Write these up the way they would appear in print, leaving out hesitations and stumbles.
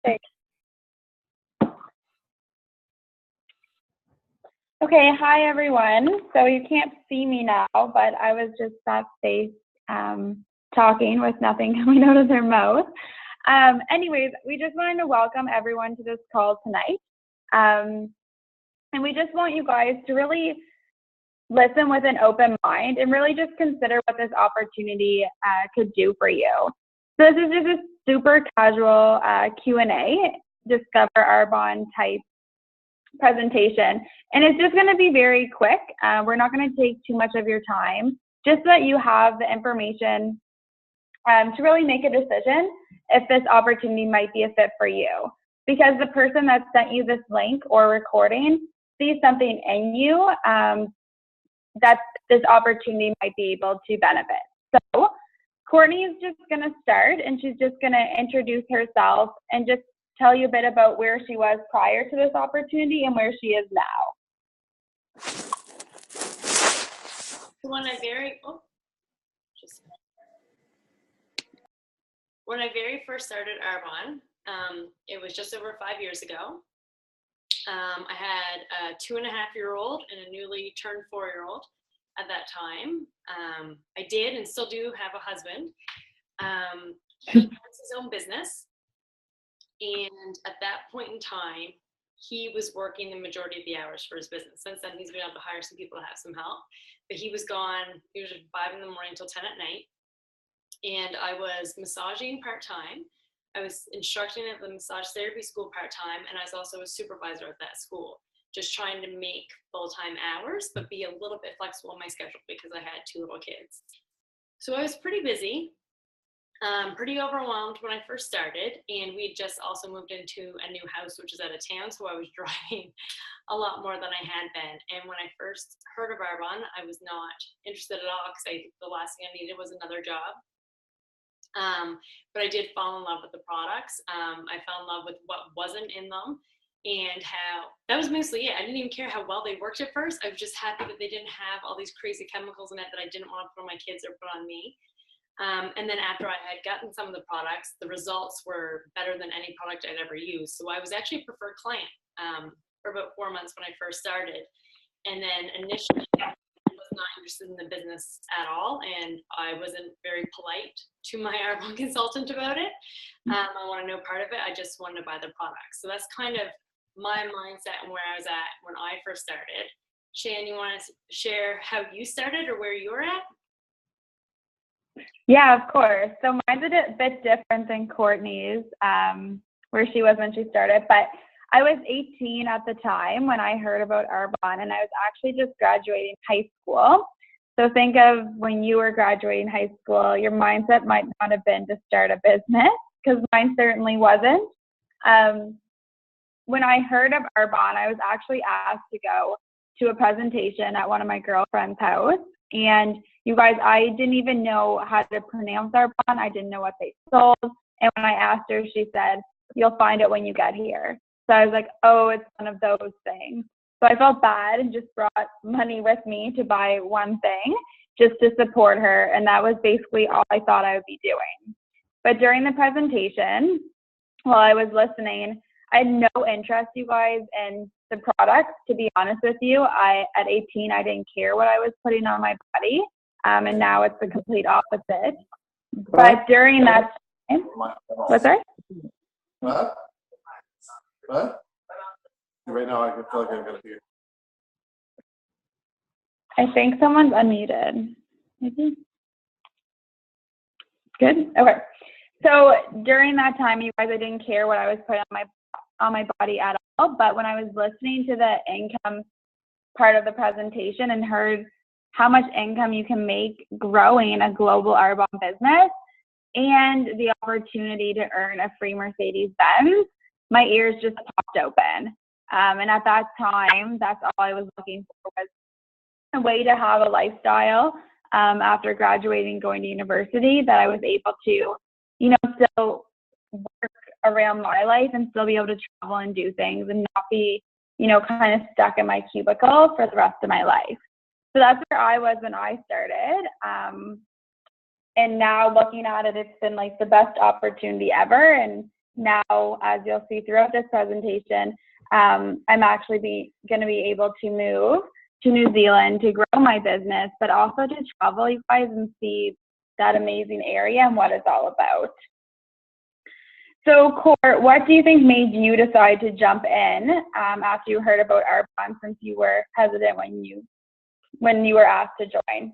Perfect. Okay, hi everyone. So you can't see me now, but I was just backstage talking with nothing coming out of their mouth. Anyways, we just wanted to welcome everyone to this call tonight. And we just want you guys to really listen with an open mind and really just consider what this opportunity could do for you. So this is just a super casual Q&A, Discover Arbonne type presentation. And it's just going to be very quick. We're not going to take too much of your time, just so that you have the information to really make a decision if this opportunity might be a fit for you. Because the person that sent you this link or recording sees something in you that this opportunity might be able to benefit. So Courtney is just going to start, and she's just going to introduce herself and just tell you a bit about where she was prior to this opportunity and where she is now. When I very first started Arbonne, it was just over 5 years ago. I had a 2.5-year-old and a newly turned 4-year-old at that time. I did and still do have a husband. He runs his own business. And at that point in time, he was working the majority of the hours for his business. Since then, he's been able to hire some people to have some help. But he was gone usually 5 in the morning till 10 at night. And I was massaging part-time. I was instructing at the massage therapy school part-time, and I was also a supervisor at that school, just trying to make full-time hours, but be a little bit flexible in my schedule because I had 2 little kids. So I was pretty busy. Pretty overwhelmed when I first started, and we just also moved into a new house, which is out of town, so I was driving a lot more than I had been. And when I first heard of Arbonne, I was not interested at all because the last thing I needed was another job. But I did fall in love with the products. I fell in love with what wasn't in them and how that was mostly it. I didn't even care how well they worked at first. I was just happy that they didn't have all these crazy chemicals in it that I didn't want to put on my kids or put on me. And then after I had gotten some of the products, the results were better than any product I'd ever used. So I was actually a preferred client for about 4 months when I first started. And then initially I was not interested in the business at all. And I wasn't very polite to my Arbonne consultant about it. I want to know part of it. I just wanted to buy the products. So that's kind of my mindset and where I was at when I first started. Shan, you want to share how you started or where you were at? Yeah, of course. So mine's a bit different than Courtney's, where she was when she started. But I was 18 at the time when I heard about Arbonne, and I was actually just graduating high school. So think of when you were graduating high school, your mindset might not have been to start a business, because mine certainly wasn't. When I heard of Arbonne, I was actually asked to go to a presentation at one of my girlfriend's house. And you guys, I didn't even know how to pronounce Arbonne. I didn't know what they sold. And when I asked her, she said, "You'll find it when you get here." So I was like, oh, it's one of those things. So I felt bad and just brought money with me to buy one thing just to support her. And that was basically all I thought I would be doing. But during the presentation, while I was listening, I had no interest, you guys, in the products, to be honest with you. At 18, I didn't care what I was putting on my body. And now it's the complete opposite. But during that time, what's that? What? What? Right now, I feel like I've got to hear. I think someone's unmuted. Maybe. Good? Okay. So during that time, you guys, I didn't care what I was putting on my body at all. But when I was listening to the income part of the presentation and heard how much income you can make growing a global Arbonne business and the opportunity to earn a free Mercedes-Benz, my ears just popped open. And at that time, that's all I was looking for, was a way to have a lifestyle after graduating, going to university, that I was able to, still work around my life and still be able to travel and do things and not be, kind of stuck in my cubicle for the rest of my life. So that's where I was when I started. And now looking at it, it's been like the best opportunity ever. And now, as you'll see throughout this presentation, I'm actually going to be able to move to New Zealand to grow my business, but also to travel, you guys, and see that amazing area and what it's all about. So, Court, what do you think made you decide to jump in after you heard about Arbonne, since you were hesitant when you were asked to join?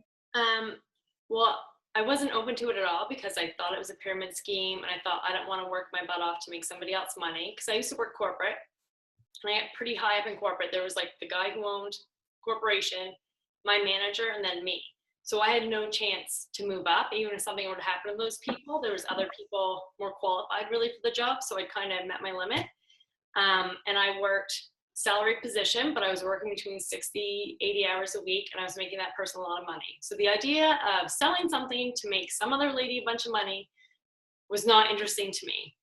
Well, I wasn't open to it at all because I thought it was a pyramid scheme, and I thought I don't want to work my butt off to make somebody else money, because I used to work corporate, and I got pretty high up in corporate. There was like the guy who owned corporation, my manager, and then me. So I had no chance to move up. Even if something were to happen to those people, there was other people more qualified really for the job. So I kind of met my limit. And I worked salary position, but I was working between 60, 80 hours a week, and I was making that person a lot of money. So the idea of selling something to make some other lady a bunch of money was not interesting to me.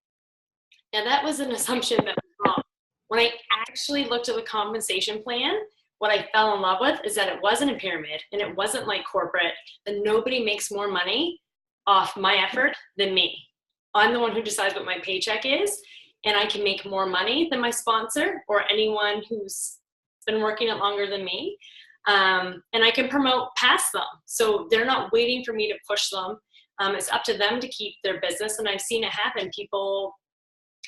Now that was an assumption that was wrong. When I actually looked at the compensation plan, what I fell in love with is that it wasn't a pyramid and it wasn't like corporate, that nobody makes more money off my effort than me. I'm the one who decides what my paycheck is, and I can make more money than my sponsor or anyone who's been working it longer than me. And I can promote past them. So they're not waiting for me to push them. It's up to them to keep their business. And I've seen it happen. People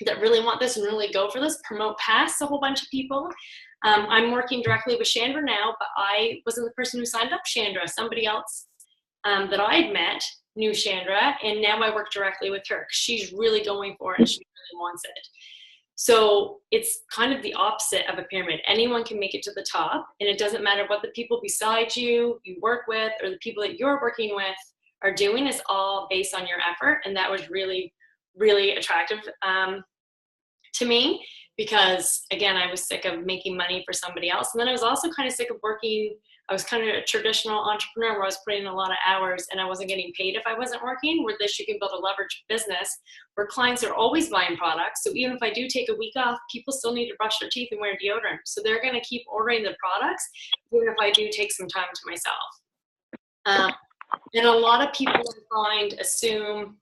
that really want this and really go for this promote past a whole bunch of people. I'm working directly with Shandra now, but I wasn't the person who signed up Shandra. Somebody else that I had met knew Shandra, and now I work directly with her. She's really going for it and she really wants it. So it's kind of the opposite of a pyramid. Anyone can make it to the top, and it doesn't matter what the people beside you work with or the people that you're working with are doing. It's all based on your effort, and that was really, really attractive to me. Because again, I was sick of making money for somebody else. And then I was also kind of sick of working. I was kind of a traditional entrepreneur where I was putting in a lot of hours and I wasn't getting paid if I wasn't working. With this, you can build a leveraged business where clients are always buying products. So even if I do take a week off, people still need to brush their teeth and wear deodorant. So they're going to keep ordering the products, even if I do take some time to myself. And a lot of people assume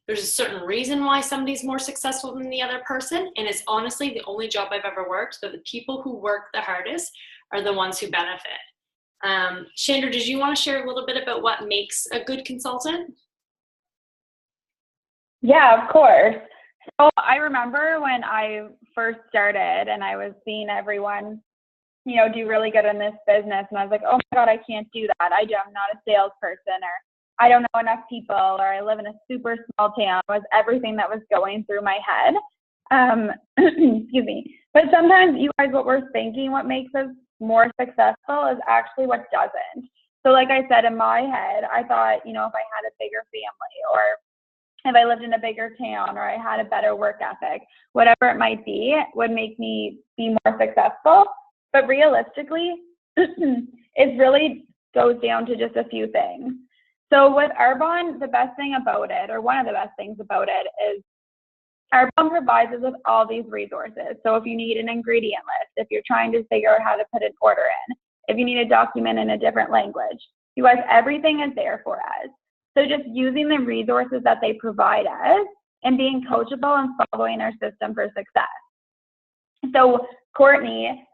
there's a certain reason why somebody's more successful than the other person. And it's honestly the only job I've ever worked that the people who work the hardest are the ones who benefit. Shandra, did you want to share a little bit about what makes a good consultant? Yeah, of course. So I remember when I first started and I was seeing everyone, do really good in this business. And I was like, oh my God, I can't do that. I'm not a salesperson, or I don't know enough people, or I live in a super small town, was everything that was going through my head. Excuse me. But sometimes, you guys, what we're thinking, what makes us more successful is actually what doesn't. So like I said, in my head, I thought, if I had a bigger family, or if I lived in a bigger town, or I had a better work ethic, whatever it might be, would make me be more successful. But realistically, it really goes down to just a few things. So with Arbonne, the best thing about it, or one of the best things about it, is Arbonne provides us with all these resources. So if you need an ingredient list, if you're trying to figure out how to put an order in, if you need a document in a different language, you guys, everything is there for us. So just using the resources that they provide us and being coachable and following our system for success. So Courtney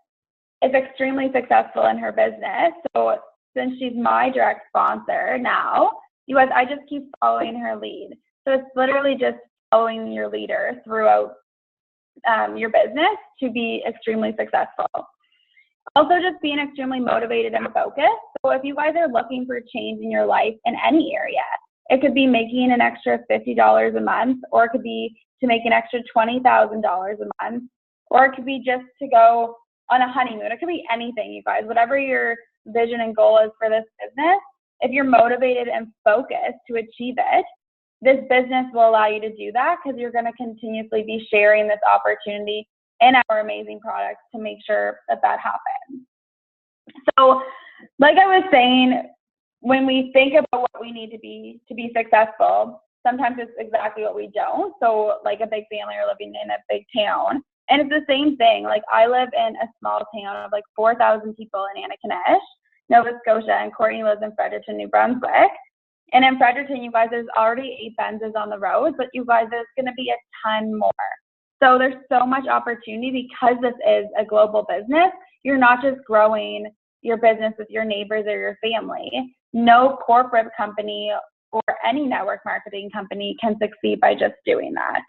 is extremely successful in her business. So since she's my direct sponsor now, you guys, I just keep following her lead. So it's literally just following your leader throughout your business to be extremely successful. Also, just being extremely motivated and focused. So if you guys are looking for change in your life in any area, it could be making an extra $50 a month, or it could be to make an extra $20,000 a month, or it could be just to go on a honeymoon. It could be anything, you guys. Whatever your vision and goal is for this business, if you're motivated and focused to achieve it, this business will allow you to do that, because you're going to continuously be sharing this opportunity and our amazing products to make sure that that happens. So like I was saying, when we think about what we need to be successful, sometimes it's exactly what we don't. So like a big family or living in a big town. And it's the same thing. Like I live in a small town of like 4,000 people in Antigonish, Nova Scotia, and Courtney lives in Fredericton, New Brunswick. And in Fredericton, you guys, there's already 8 Benzes on the road, but you guys, there's going to be a ton more. So there's so much opportunity because this is a global business. You're not just growing your business with your neighbors or your family. No corporate company or any network marketing company can succeed by just doing that.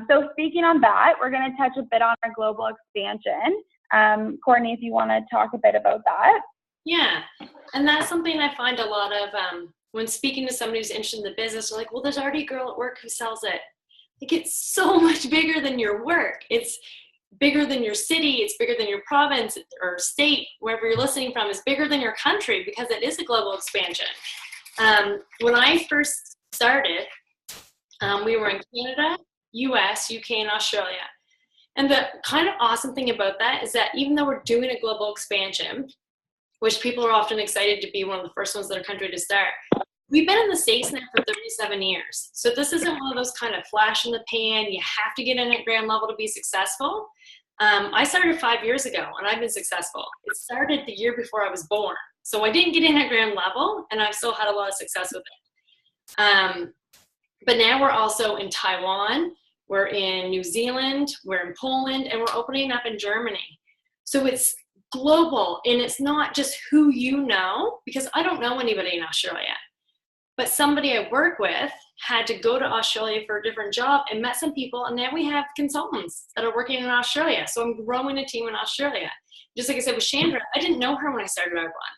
So speaking on that, we're going to touch a bit on our global expansion. Courtney, if you want to talk a bit about that. Yeah, and that's something I find a lot of when speaking to somebody who's interested in the business, they're like, well, there's already a girl at work who sells it. Like, it's so much bigger than your work. It's bigger than your city. It's bigger than your province or state, wherever you're listening from. It's bigger than your country because it is a global expansion. When I first started, we were in Canada, US, UK, and Australia. And the kind of awesome thing about that is that even though we're doing a global expansion, which people are often excited to be one of the first ones in their country to start, we've been in the States now for 37 years. So this isn't one of those kind of flash in the pan, you have to get in at ground level to be successful. I started 5 years ago and I've been successful. It started the year before I was born. So I didn't get in at ground level and I've still had a lot of success with it. But now we're also in Taiwan, we're in New Zealand, we're in Poland, and we're opening up in Germany. So it's global, and it's not just who you know, because I don't know anybody in Australia. But somebody I work with had to go to Australia for a different job and met some people, and now we have consultants that are working in Australia. So I'm growing a team in Australia. Just like I said with Shandra, I didn't know her when I started Arbonne.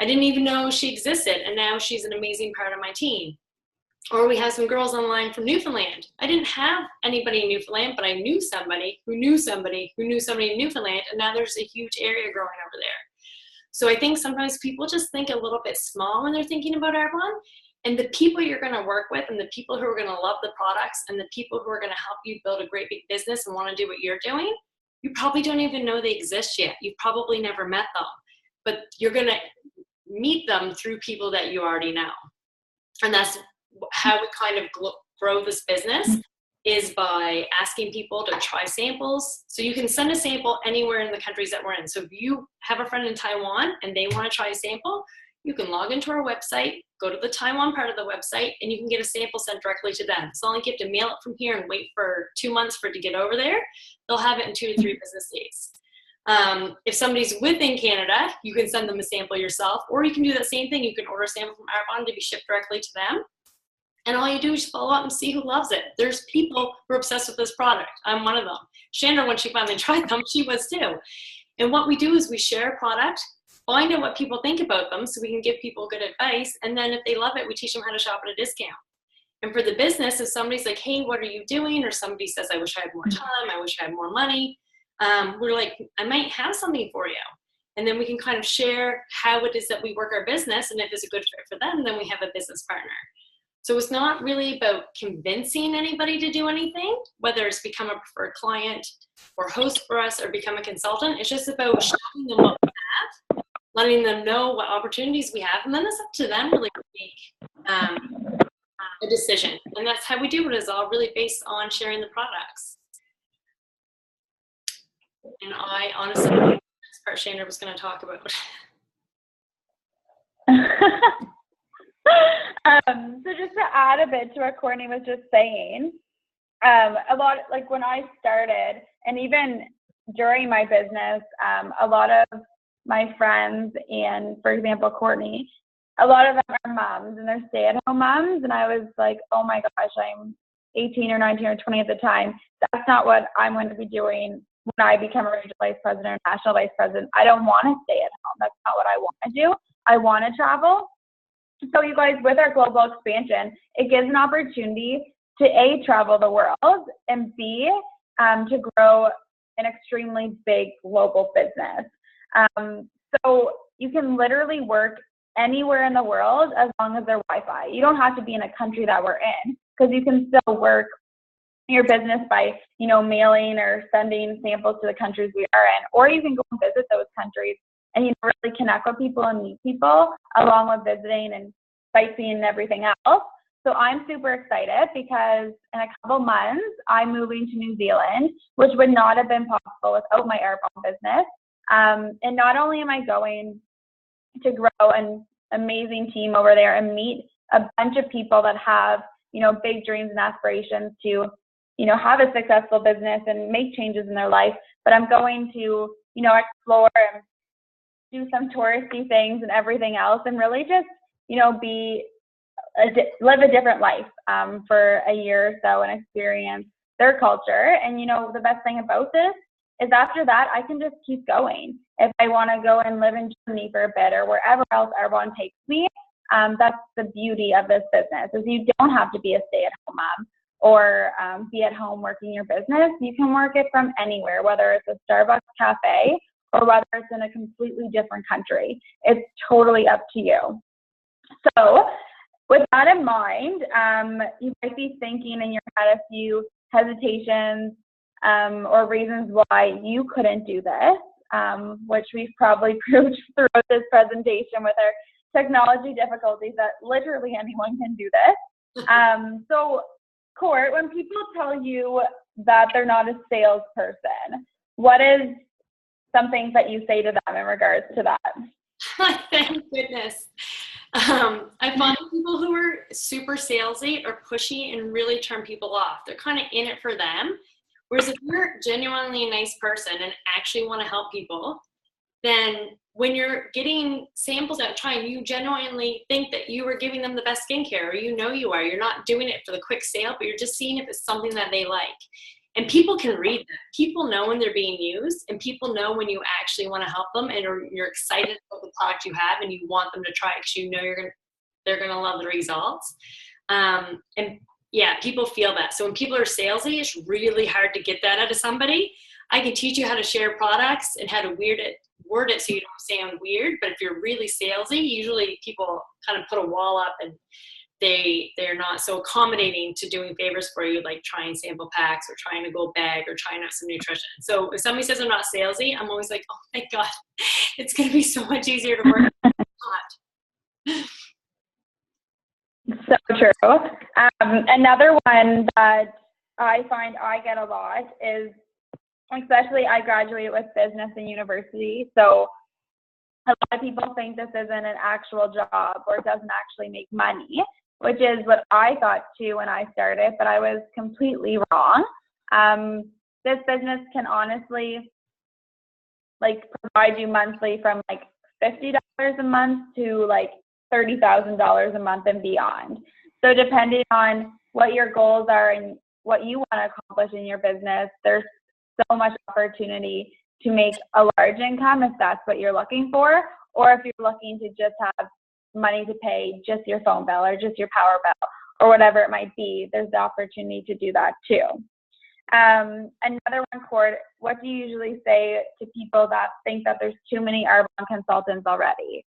I didn't even know she existed, and now she's an amazing part of my team. Or we have some girls online from Newfoundland. I didn't have anybody in Newfoundland, but I knew somebody who knew somebody who knew somebody in Newfoundland, and now there's a huge area growing over there. So I think sometimes people just think a little bit small when they're thinking about Arbonne, and the people you're going to work with and the people who are going to love the products and the people who are going to help you build a great big business and want to do what you're doing, you probably don't even know they exist yet. You've probably never met them, but you're going to meet them through people that you already know. And that's how we kind of grow this business, is by asking people to try samples. So you can send a sample anywhere in the countries that we're in. So if you have a friend in Taiwan and they want to try a sample, you can log into our website, go to the Taiwan part of the website, and you can get a sample sent directly to them. It's not like you have to mail it from here and wait for 2 months for it to get over there. They'll have it in 2 to 3 business days. If somebody's within Canada, you can send them a sample yourself, or you can do that same thing. You can order a sample from Arbonne to be shipped directly to them. And all you do is follow up and see who loves it. There's people who are obsessed with this product. I'm one of them. Shandra, when she finally tried them, she was too. And what we do is we share a product, find out what people think about them so we can give people good advice. And then if they love it, we teach them how to shop at a discount. And for the business, if somebody's like, hey, what are you doing? Or somebody says, I wish I had more time. I wish I had more money. We're like, I might have something for you. And then we can kind of share how it is that we work our business. And if it's a good fit for them, then we have a business partner. So it's not really about convincing anybody to do anything, whether it's become a preferred client or host for us or become a consultant. It's just about showing them what we have, letting them know what opportunities we have, and then it's up to them really to make a decision. And that's how we do it, is all really based on sharing the products. And I honestly think that's part Shandra was going to talk about. So just to add a bit to what Courtney was just saying, a lot, like when I started, and even during my business, a lot of my friends and, for example, Courtney, a lot of them are moms and they're stay-at-home moms, and I was like, oh my gosh, I'm 18 or 19 or 20 at the time. That's not what I'm going to be doing when I become a regional vice president or national vice president. I don't want to stay at home. That's not what I want to do. I want to travel. So you guys, with our global expansion, it gives an opportunity to A, travel the world, and B, to grow an extremely big global business. So you can literally work anywhere in the world as long as there's Wi-Fi. You don't have to be in a country that we're in, because you can still work your business by, you know, mailing or sending samples to the countries we are in, or you can go and visit those countries and, you know, really connect with people and meet people, along with visiting and sightseeing and everything else. So I'm super excited because in a couple months, I'm moving to New Zealand, which would not have been possible without my Arbonne business. And not only am I going to grow and amazing team over there and meet a bunch of people that have, you know, big dreams and aspirations to, you know, have a successful business and make changes in their life. But I'm going to, you know, explore and do some touristy things and everything else, and really just, you know, live a different life for a year or so and experience their culture. And, you know, the best thing about this is after that, I can just keep going. If I want to go and live in Germany for a bit or wherever else Arbonne takes me, that's the beauty of this business, is you don't have to be a stay-at-home mom or be at home working your business. You can work it from anywhere, whether it's a Starbucks cafe or whether it's in a completely different country. It's totally up to you. So with that in mind, you might be thinking in your head a few hesitations or reasons why you couldn't do this, which we've probably proved throughout this presentation with our technology difficulties that literally anyone can do this. So Court, when people tell you that they're not a salesperson, what is some things that you say to them in regards to that? Thank goodness. I find people who are super salesy or pushy and really turn people off. They're kind of in it for them. Whereas if you're genuinely a nice person and actually want to help people, then when you're getting samples out trying, you genuinely think that you are giving them the best skincare, or you know you are. You're not doing it for the quick sale, but you're just seeing if it's something that they like. And people can read that. People know when they're being used, and people know when you actually want to help them and you're excited about the product you have and you want them to try it because you know they're gonna love the results. And yeah, people feel that. So when people are salesy, it's really hard to get that out of somebody. I can teach you how to share products and how to word it so you don't sound weird. But if you're really salesy, usually people kind of put a wall up and they're not so accommodating to doing favors for you, like trying sample packs or trying to go bag or trying out some nutrition. So if somebody says I'm not salesy, I'm always like, oh my God, it's going to be so much easier to work. So true. Another one that I find I get a lot is, especially I graduated with business in university, so a lot of people think this isn't an actual job or it doesn't actually make money, which is what I thought too when I started, but I was completely wrong. This business can honestly provide you monthly from like $50 a month to like $30,000 a month and beyond. So depending on what your goals are and what you want to accomplish in your business, there's so much opportunity to make a large income if that's what you're looking for, or if you're looking to just have money to pay just your phone bill or just your power bill or whatever it might be, there's the opportunity to do that too. Another one, Court, what do you usually say to people that think that there's too many Arbonne consultants already?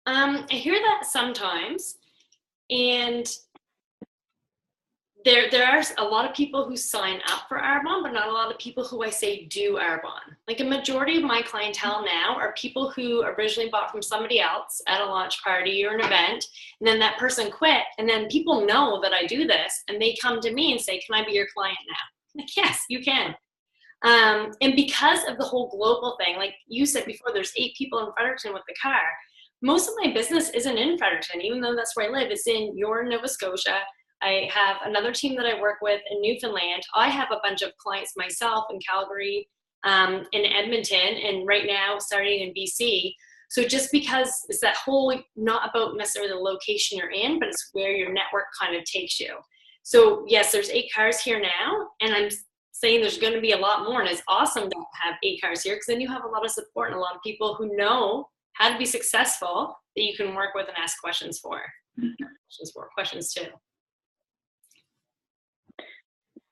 I hear that sometimes, and there are a lot of people who sign up for Arbonne, but not a lot of people who I say do Arbonne. Like a majority of my clientele now are people who originally bought from somebody else at a launch party or an event, and then that person quit, and then people know that I do this, and they come to me and say, can I be your client now? I'm like, yes, you can. And because of the whole global thing, like you said before, there's 8 people in Fredericton with the car. Most of my business isn't in Fredericton, even though that's where I live. It's in Nova Scotia. I have another team that I work with in Newfoundland. I have a bunch of clients myself in Calgary, in Edmonton, and right now starting in BC. So just because it's that whole, not about necessarily the location you're in, but it's where your network kind of takes you. So yes, there's 8 cars here now, and I'm saying there's going to be a lot more, and it's awesome to have 8 cars here because then you have a lot of support and a lot of people who know how to be successful that you can work with and ask questions for. Questions too.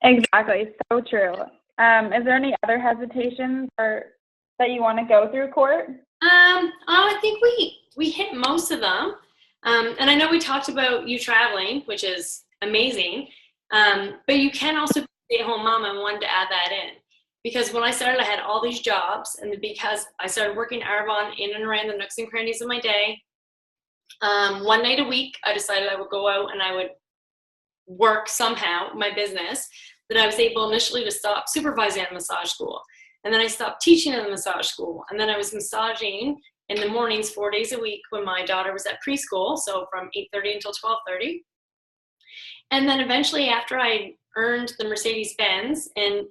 Exactly, so true. Is there any other hesitations or that you want to go through, Court? I think we hit most of them. And I know we talked about you traveling, which is amazing. But you can also be a stay-at-home mom, and wanted to add that in. Because when I started, I had all these jobs, and because I started working Arbonne in and around the nooks and crannies of my day, one night a week, I decided I would go out and I would work somehow my business, that I was able initially to stop supervising at a massage school. And then I stopped teaching at a massage school. And then I was massaging in the mornings 4 days a week when my daughter was at preschool, so from 8:30 until 12:30. And then eventually after I earned the Mercedes-Benz, and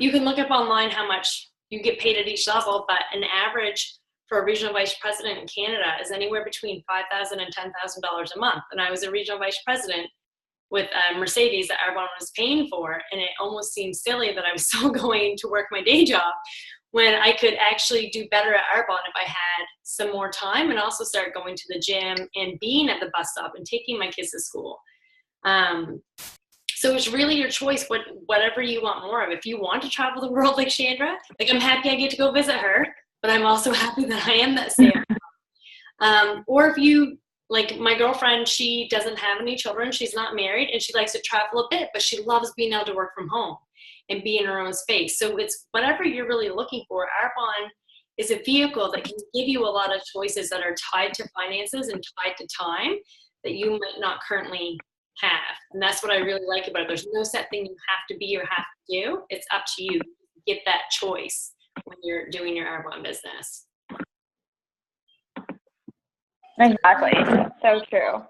you can look up online how much you get paid at each level, but an average for a regional vice president in Canada is anywhere between $5,000 and $10,000 a month. And I was a regional vice president with a Mercedes that Arbonne was paying for, and it almost seemed silly that I was still going to work my day job when I could actually do better at Arbonne if I had some more time, and also start going to the gym and being at the bus stop and taking my kids to school. So it's really your choice, whatever you want more of. If you want to travel the world like Shandra, like I'm happy I get to go visit her, but I'm also happy that I am that stay. Or if you, like my girlfriend, she doesn't have any children, she's not married, and she likes to travel a bit, but she loves being able to work from home and be in her own space. So it's whatever you're really looking for. Arbonne is a vehicle that can give you a lot of choices that are tied to finances and tied to time that you might not currently have. And that's what I really like about it. There's no set thing you have to be or have to do. It's up to you. Get that choice when you're doing your Arbonne business. Exactly. So true.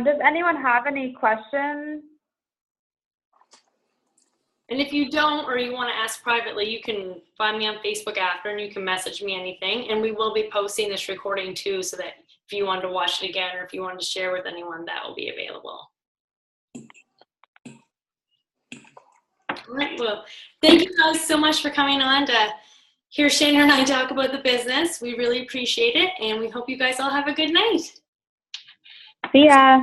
Does anyone have any questions? And if you don't, or you want to ask privately, you can find me on Facebook after, and you can message me anything. And we will be posting this recording too, so that if you wanted to watch it again, or if you wanted to share with anyone, that will be available. All right, well, thank you guys so much for coming on to hear Shandra and I talk about the business. We really appreciate it, and we hope you guys all have a good night. See ya.